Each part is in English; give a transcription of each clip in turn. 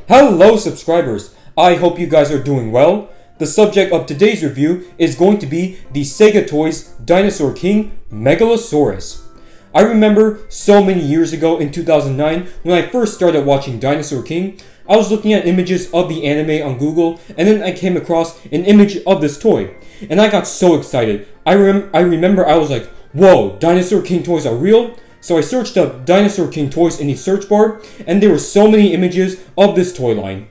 Hello subscribers, I hope you guys are doing well. The subject of today's review is going to be the Sega Toys Dinosaur King Megalosaurus. I remember so many years ago in 2009 when I first started watching Dinosaur King, I was looking at images of the anime on Google and then I came across an image of this toy. And I got so excited. I remember I was like, whoa, Dinosaur King toys are real? So I searched up Dinosaur King toys in the search bar, and there were so many images of this toy line.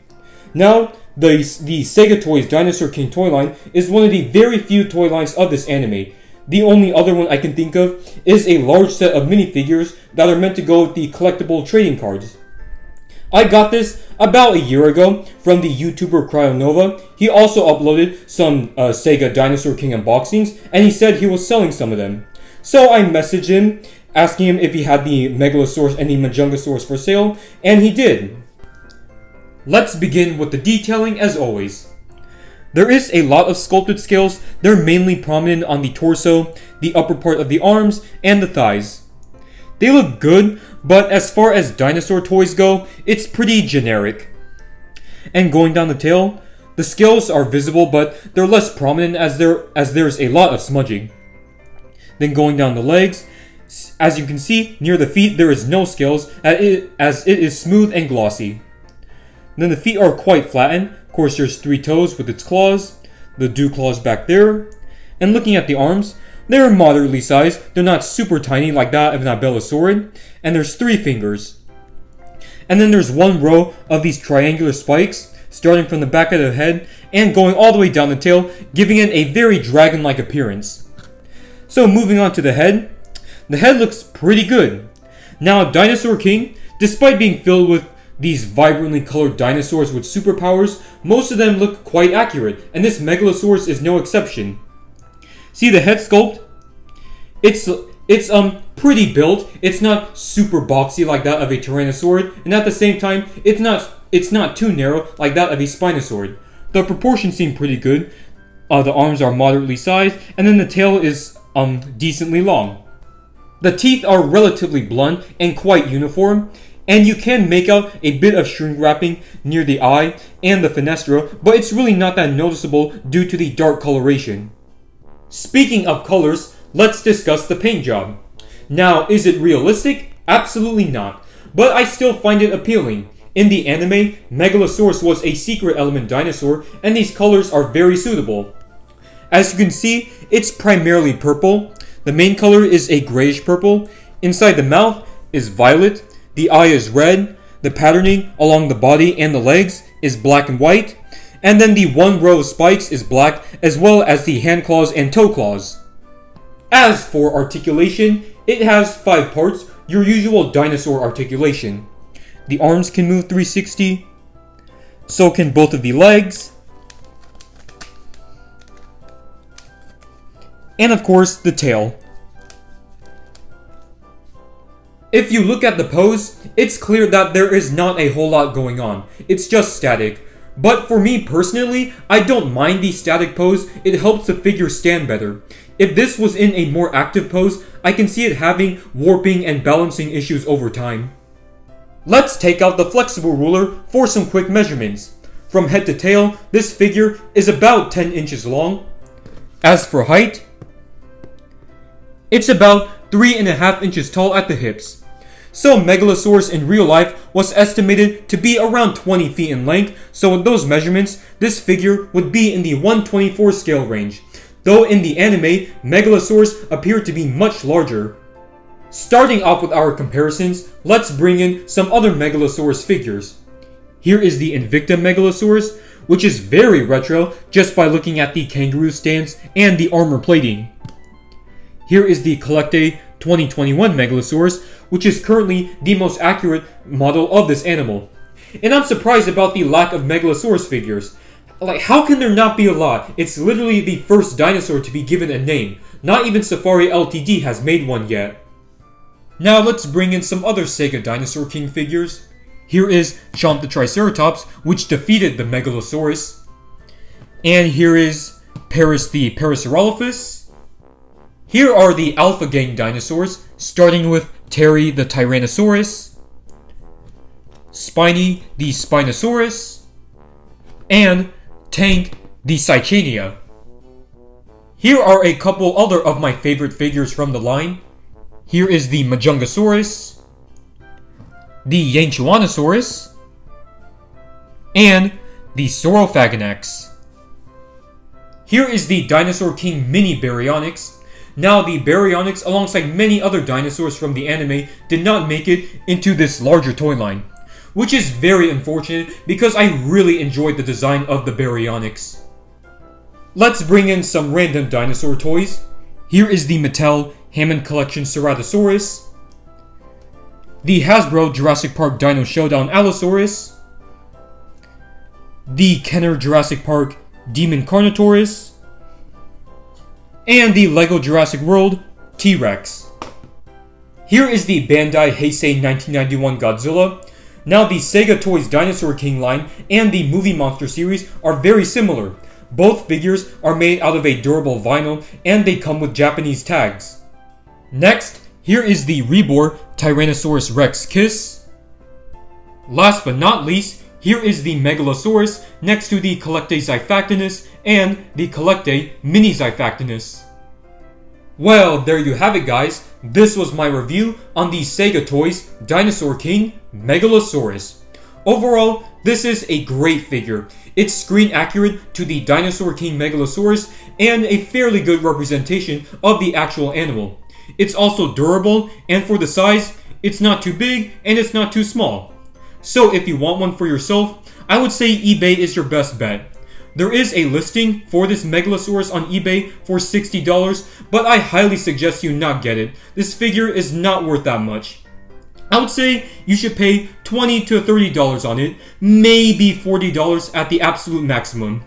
Now, the Sega Toys Dinosaur King toy line is one of the very few toy lines of this anime. The only other one I can think of is a large set of minifigures that are meant to go with the collectible trading cards. I got this about a year ago from the YouTuber Cryonova. He also uploaded some Sega Dinosaur King unboxings, and he said he was selling some of them. So I messaged him, asking him if he had the Megalosaurus and the Majungasaurus for sale, and he did. Let's begin with the detailing as always. There is a lot of sculpted scales. They're mainly prominent on the torso, the upper part of the arms, and the thighs. They look good, but as far as dinosaur toys go, it's pretty generic. And going down the tail, the scales are visible, but they're less prominent as there's a lot of smudging. Then going down the legs, as you can see, near the feet there is no scales as it is smooth and glossy. Then the feet are quite flattened. Of course there's 3 toes with its claws, the dew claws back there. And looking at the arms, they're moderately sized. They're not super tiny like that of an Megalosaurus. And there's 3 fingers. And then there's 1 row of these triangular spikes, starting from the back of the head and going all the way down the tail, giving it a very dragon-like appearance. So moving on to the head looks pretty good. Now Dinosaur King, despite being filled with these vibrantly colored dinosaurs with superpowers, most of them look quite accurate, and this Megalosaurus is no exception. See the head sculpt? It's pretty built. It's not super boxy like that of a Tyrannosaurus, and at the same time, it's not too narrow like that of a Spinosaurus. The proportions seem pretty good. The arms are moderately sized, and then the tail is decently long. The teeth are relatively blunt and quite uniform, and you can make out a bit of shrink wrapping near the eye and the fenestra, but it's really not that noticeable due to the dark coloration. Speaking of colors, let's discuss the paint job. Now, is it realistic? Absolutely not, but I still find it appealing. In the anime, Megalosaurus was a secret element dinosaur, and these colors are very suitable. As you can see, it's primarily purple. The main color is a grayish purple. Inside the mouth is violet. The eye is red. The patterning along the body and the legs is black and white. And then the 1 row of spikes is black, as well as the hand claws and toe claws. As for articulation, it has 5 parts, your usual dinosaur articulation. The arms can move 360. So can both of the legs. And of course, the tail. If you look at the pose, it's clear that there is not a whole lot going on. It's just static. But for me personally, I don't mind the static pose. It helps the figure stand better. If this was in a more active pose, I can see it having warping and balancing issues over time. Let's take out the flexible ruler for some quick measurements. From head to tail, this figure is about 10 inches long. As for height, it's about 3.5 inches tall at the hips. So Megalosaurus in real life was estimated to be around 20 feet in length, so with those measurements, this figure would be in the 1/24 scale range. Though in the anime, Megalosaurus appeared to be much larger. Starting off with our comparisons, let's bring in some other Megalosaurus figures. Here is the Invicta Megalosaurus, which is very retro just by looking at the kangaroo stance and the armor plating. Here is the Collecte 2021 Megalosaurus, which is currently the most accurate model of this animal. And I'm surprised about the lack of Megalosaurus figures. Like, how can there not be a lot? It's literally the first dinosaur to be given a name. Not even Safari Ltd has made one yet. Now let's bring in some other Sega Dinosaur King figures. Here is Chomp the Triceratops, which defeated the Megalosaurus. And here is Paris the Parasaurolophus. Here are the Alpha Gang dinosaurs, starting with Terry the Tyrannosaurus. Spiny the Spinosaurus, and Tank the Cycania. Here are a couple other of my favorite figures from the line. Here is the Majungasaurus, the Yanchuanosaurus, and the Saurophagonax. Here is the Dinosaur King Mini Baryonyx. Now, the Baryonyx, alongside many other dinosaurs from the anime, did not make it into this larger toy line, which is very unfortunate because I really enjoyed the design of the Baryonyx. Let's bring in some random dinosaur toys. Here is the Mattel Hammond Collection Ceratosaurus, the Hasbro Jurassic Park Dino Showdown Allosaurus, the Kenner Jurassic Park Demon Carnotaurus, and the LEGO Jurassic World T-Rex. Here is the Bandai Heisei 1991 Godzilla. Now, the Sega Toys Dinosaur King line and the Movie Monster series are very similar. Both figures are made out of a durable vinyl and they come with Japanese tags. Next, here is the Rebor Tyrannosaurus Rex Kiss. Last but not least, here is the Megalosaurus next to the Collectae Xiphactinus and the Collectae Mini Xiphactinus. Well, there you have it, guys. This was my review on the Sega Toys Dinosaur King Megalosaurus. Overall, this is a great figure. It's screen accurate to the Dinosaur King Megalosaurus and a fairly good representation of the actual animal. It's also durable, and for the size, it's not too big and it's not too small. So if you want one for yourself, I would say eBay is your best bet. There is a listing for this Megalosaurus on eBay for $60, but I highly suggest you not get it. This figure is not worth that much. I would say you should pay $20 to $30 on it, maybe $40 at the absolute maximum.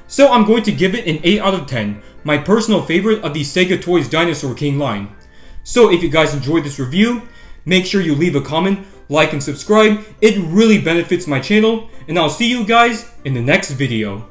So I'm going to give it an 8 out of 10, my personal favorite of the Sega Toys Dinosaur King line. So if you guys enjoyed this review, make sure you leave a comment, like and subscribe. It really benefits my channel, and I'll see you guys in the next video.